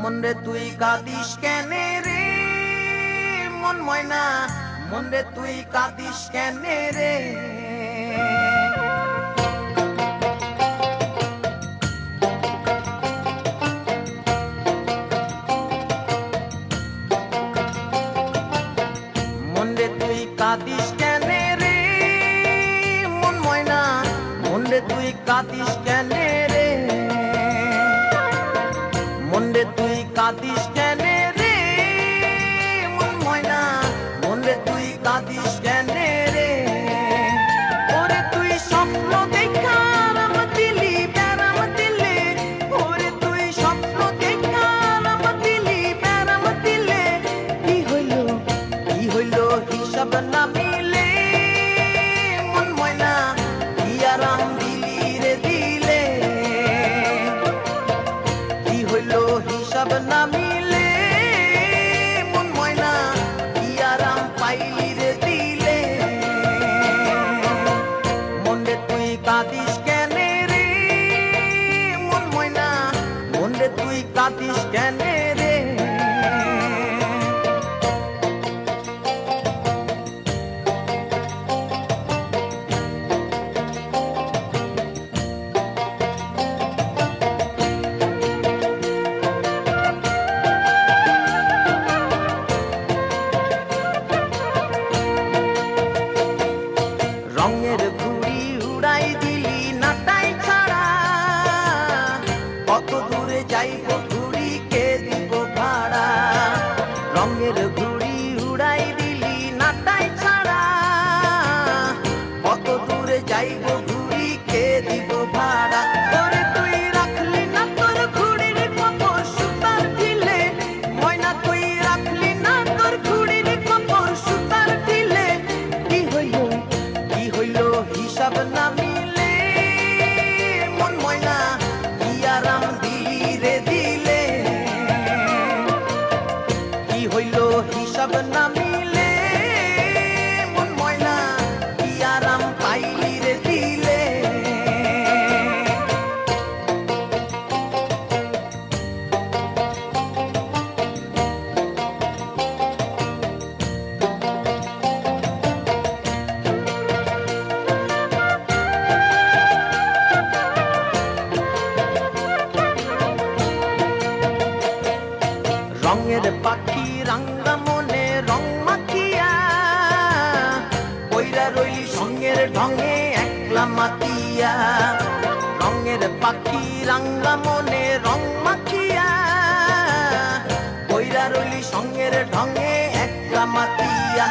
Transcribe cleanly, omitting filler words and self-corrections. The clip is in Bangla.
মন রে তুই কাঁদিস কেনে রে মন ময়না, মন রে তুই কাঁদিস কেনে রে। মন রে তুই কাঁদিস কেনে রে মন ময়না, মন রে তুই কাঁদিস কেনে রে। মন রে তুই কাঁদিস কেনে রে মন ময়না, মন রে তুই কাঁদিস কেনে রে। ওরে তুই স্বপ্ন দেখা আরাম দিলি ব্যারাম দিলে, ওরে তুই স্বপ্ন দেখা আরাম দিলি ব্যারাম দিলে, কি হইল হিসাব না মিলে মন ময়না, কি আরাম দিলি রে দিলে। কি হইল হিসাব না মিলে মন ময়না, কি আরাম পাইলি রে দিলে। মন রে তুই কাঁদিস কেনে রে মন ময়না, মন রে তুই কাঁদিস কেনে রে। রঙের ঘুড়ি উড়াই দিলি নাটাই ছাড়া, কত দূরে যাইব ঘুড়ি কে দিব ভাড়া। রঙের ঘুড়ি উড়াই দিলি নাটাই ছাড়া, কত দূরে যাইব ঘুড়ি কে দিব ভাড়া। ওরে তুই রাখলি না তোর ঘুড়ির খবর সুতার ঢিলে, ময়না তুই রাখলি না তোর ঘুড়ির খবর সুতার ঢিলে। কি হইল হিসাব না মিলে মন ময়না, কি আরাম দিলি রে দিলে। কি হইল হিসাব না মিলে মন ময়না, কি আরাম পাইলি রে দিলে। রঙের পাখি রাঙ্গা মনে রং মাখিয়া, কইরা রইলি সঙ্গের ঢঙে একলা মাতিয়া। রঙের পাখি রাঙ্গা মনে রং মাখিয়া, কইরা রইলি সঙ্গের ঢঙে একলা মাতিয়া।